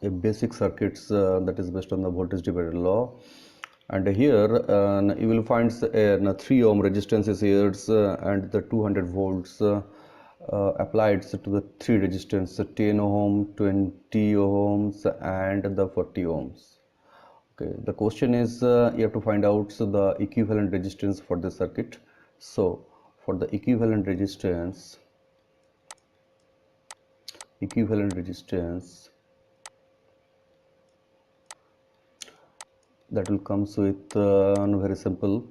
a basic circuits that is based on the voltage divider law. And here you will find 3 ohm resistance is here, and the 200 volts applied to the 3 resistance, 10 ohm, 20 ohms and the 40 ohms. Okay, the question is you have to find out the equivalent resistance for the circuit. So for the equivalent resistance that will comes with very simple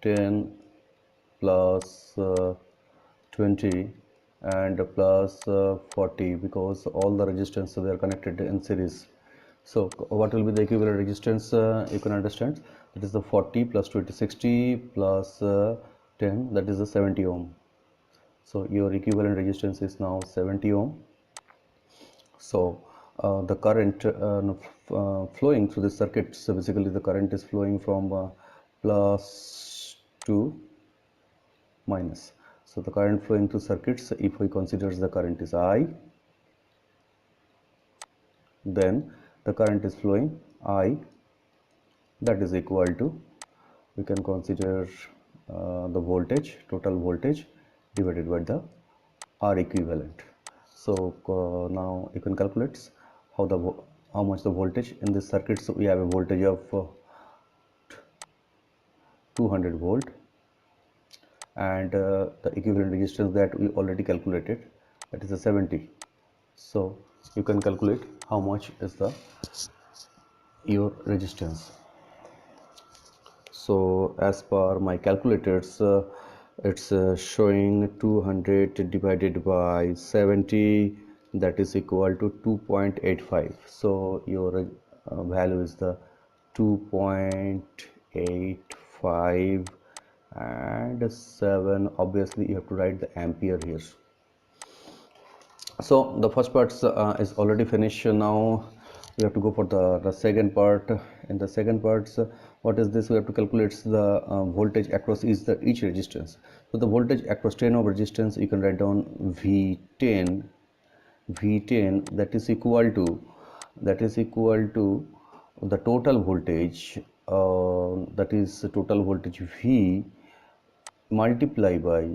10 plus 20 and plus 40, because all the resistance they are connected in series. So what will be the equivalent resistance? You can understand, that is the 40 plus 20, 60 plus 10, that is the 70 ohm. So your equivalent resistance is now 70 ohm. So the current flowing through the circuit, so basically the current is flowing from plus to minus. So the current flowing through circuits, if we consider the current is I, then the current is flowing I, that is equal to, we can consider the voltage, total voltage divided by the R equivalent. So now you can calculate how much the voltage in this circuit. So we have a voltage of 200 volt, and the equivalent resistance that we already calculated, that is a 70. So you can calculate how much is your resistance. So as per my calculators, it's showing 200 divided by 70, that is equal to 2.85. So your value is the 2.85 and 7. Obviously you have to write the ampere here. So the first part is already finished. Now we have to go for the second part. In the second part, what is this? We have to calculate the voltage across each resistance. So the voltage across 10 ohm resistance, you can write down V10, that is equal to the total voltage, that is total voltage V multiply by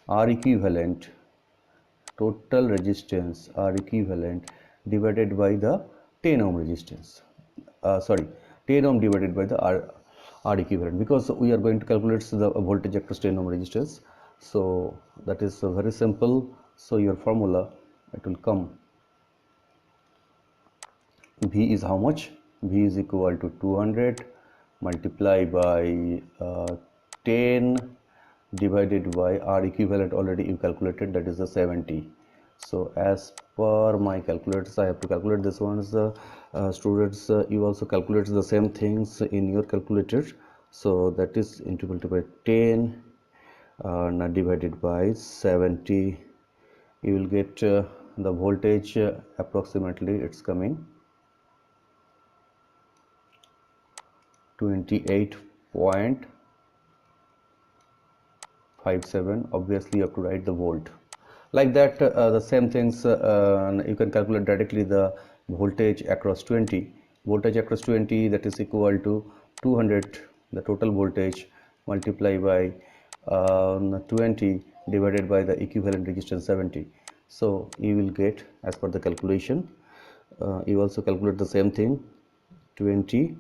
R equivalent, total resistance R equivalent divided by the 10 ohm resistance, 10 ohm divided by the R equivalent, because we are going to calculate the voltage across 10 ohm resistance. So that is very simple. So your formula, it will come, V is how much? V is equal to 200 multiplied by 10 divided by R equivalent, already you calculated, that is the 70. So as per my calculators, I have to calculate this ones. Students, you also calculate the same things in your calculator. So that is multiplied by 10 divided by 70. You will get the voltage approximately, it's coming 28.57. Obviously you have to write the volt. Like that, the same things you can calculate directly the voltage across 20. Voltage across 20, that is equal to 200, the total voltage, multiply by 20 divided by the equivalent resistance 70. So you will get, as per the calculation, you also calculate the same thing, 20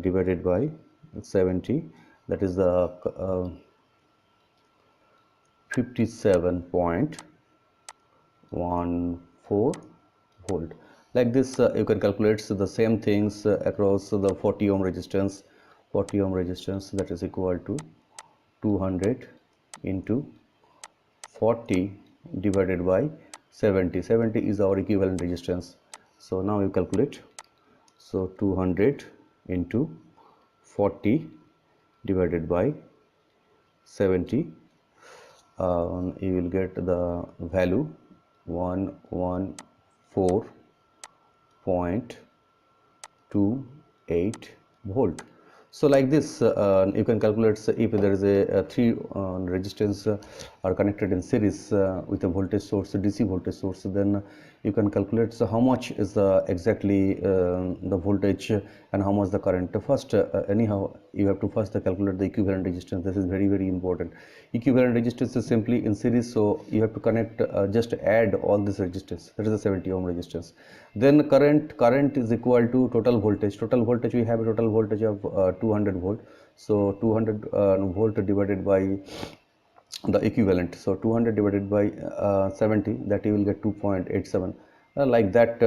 divided by 70, that is the 57.14 volt. Like this, you can calculate the same things across the 40 ohm resistance. 40 ohm resistance, that is equal to 200 into 40 divided by 70. 70 is our equivalent resistance. So now you calculate. So 200 into 40 divided by 70, you will get the value 114.28 volt. So like this, you can calculate if there is a three resistance are connected in series with a voltage source, DC voltage source, then you can calculate how much is the exactly the voltage and how much the current. First, anyhow, you have to first calculate the equivalent resistance. This is very, very important. Equivalent resistance is simply in series, so you have to connect, just add all this resistance. That is a 70 ohm resistance. Then current is equal to total voltage. Total voltage, we have a total voltage of 200 volt. So 200 volt divided by the equivalent, so 200 divided by 70, that you will get 2.87. Like that,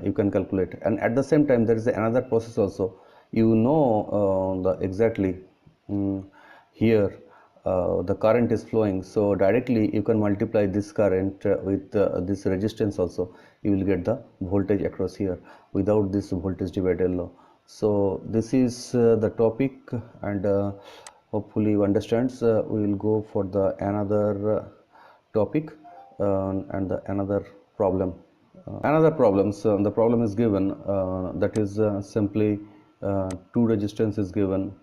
you can calculate. And at the same time, there is another process also. You know, the exactly, here the current is flowing, so directly you can multiply this current with this resistance also. You will get the voltage across here without this voltage divider law. So this is the topic, and hopefully you understands. We will go for the another topic, and the another problem. Another problems, the problem is given, that is simply two resistance is given,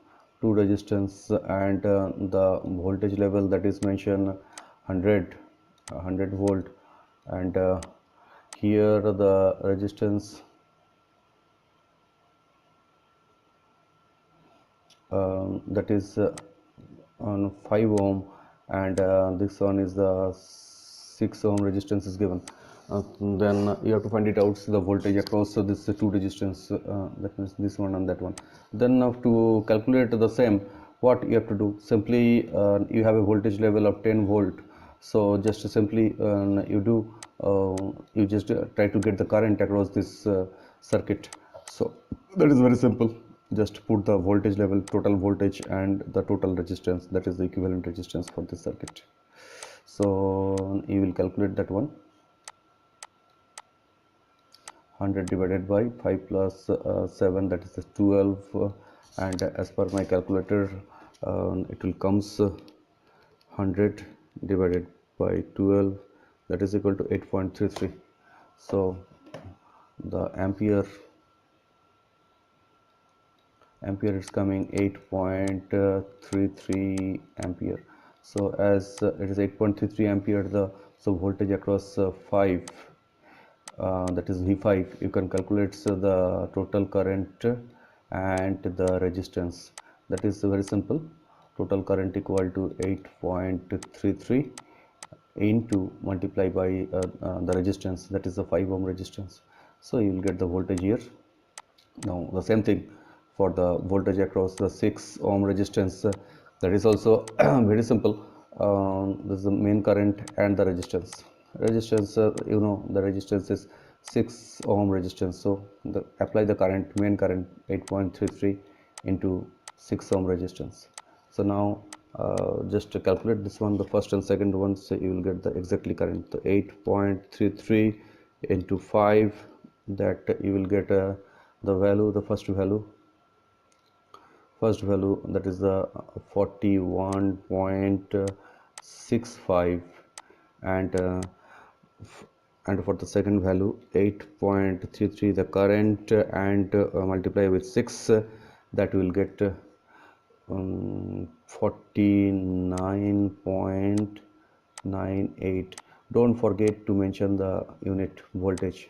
two resistance, and the voltage level that is mentioned 100 volt, and here the resistance that is on 5 ohm, and this one is the 6 ohm resistance is given. Then you have to find it out, the voltage across this two resistance, that means this one and that one. Then to calculate the same, what you have to do, simply you have a voltage level of 10 volt, so just simply you just try to get the current across this circuit. So that is very simple. Just put the voltage level, total voltage, and the total resistance, that is the equivalent resistance for this circuit. So you will calculate that one. 100 divided by 5 plus 7, that is 12, and as per my calculator, it will comes 100 divided by 12, that is equal to 8.33. So the ampere is coming 8.33 ampere. So as it is 8.33 ampere, the so voltage across 5, that is V5, you can calculate the total current and the resistance. That is very simple. Total current equal to 8.33 into multiply by the resistance, that is the 5 ohm resistance. So you will get the voltage here. Now the same thing for the voltage across the 6 ohm resistance, that is also very simple. This is the main current and the resistance. You know, the resistance is 6 ohm resistance, so apply the current, main current 8.33 into 6 ohm resistance. So now just to calculate this one, the first and second ones, you will get the exactly current, the 8.33 into 5, that you will get the value, the first value, that is the 41.65, and and for the second value 8.33 the current, and multiply with 6, that will get 49.98. Don't forget to mention the unit voltage.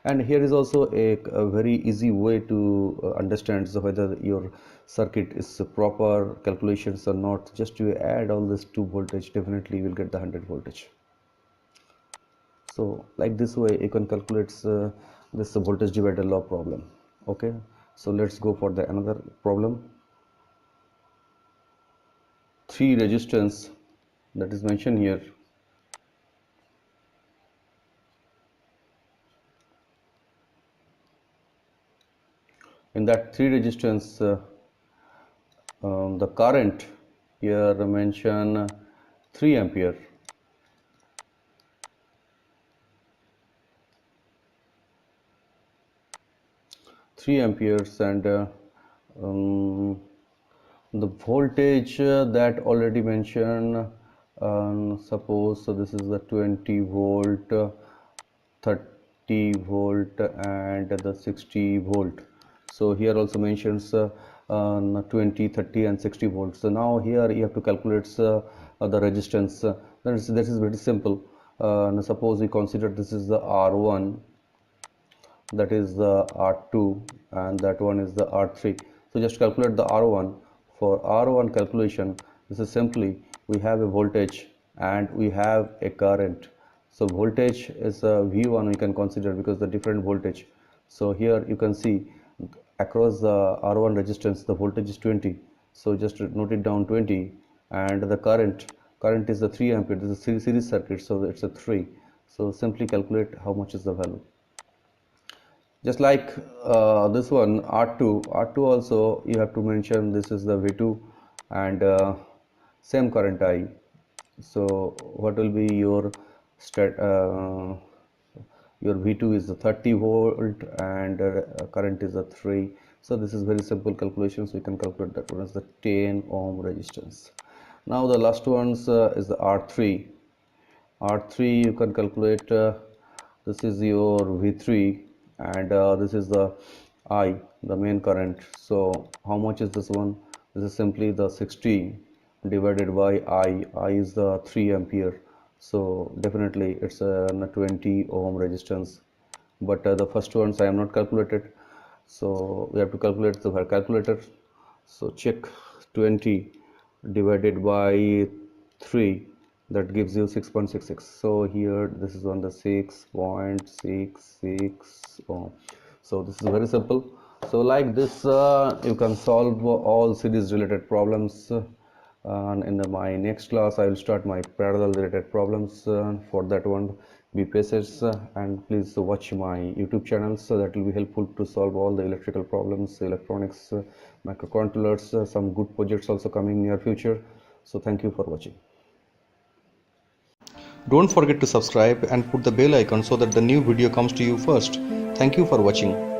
And here is also a very easy way to understand whether your circuit is proper calculations or not. Just you add all this to voltage, definitely you will get the 100 voltage. So like this way you can calculate this voltage divider law problem. Okay, so let's go for the another problem. Three resistance that is mentioned here. In that three resistance, the current here mention 3 ampere. 3 amperes, and the voltage that already mentioned, suppose so this is the 20 volt, 30 volt, and the 60 volt. So here also mentions 20, 30 and 60 volts. So now here you have to calculate the resistance. That is very simple. Now suppose we consider this is the R1, that is the R2, and that one is the R3. So just calculate the R1. For R1 calculation, this is simply we have a voltage and we have a current. So voltage is V1 we can consider because the different voltage. So here you can see across the R1 resistance the voltage is 20. So just note it down 20, and the current is the 3 ampere. This is a series circuit, so it's a 3. So simply calculate how much is the value. Just like this one R2 also you have to mention this is the V2 and same current I. So what will be your your V2 is the 30 volt and current is a 3. So this is very simple calculations. We can calculate that one as the 10 ohm resistance. Now the last ones is the R3 you can calculate. This is your V3 and this is the I, the main current. So how much is this one? This is simply the 60 divided by I is the 3 ampere. So definitely it's a 20 ohm resistance. But the first ones I am not calculated. So we have to calculate the calculator. So check 20 divided by 3, that gives you 6.66. so here this is on the 6.66 ohm. So this is very simple. So like this you can solve all series related problems, and in my next class I will start my parallel related problems. For that one, be patient and please watch my YouTube channel, so that will be helpful to solve all the electrical problems, electronics, microcontrollers, some good projects also coming near future. So thank you for watching. Don't forget to subscribe and put the bell icon so that the new video comes to you first. Thank you for watching.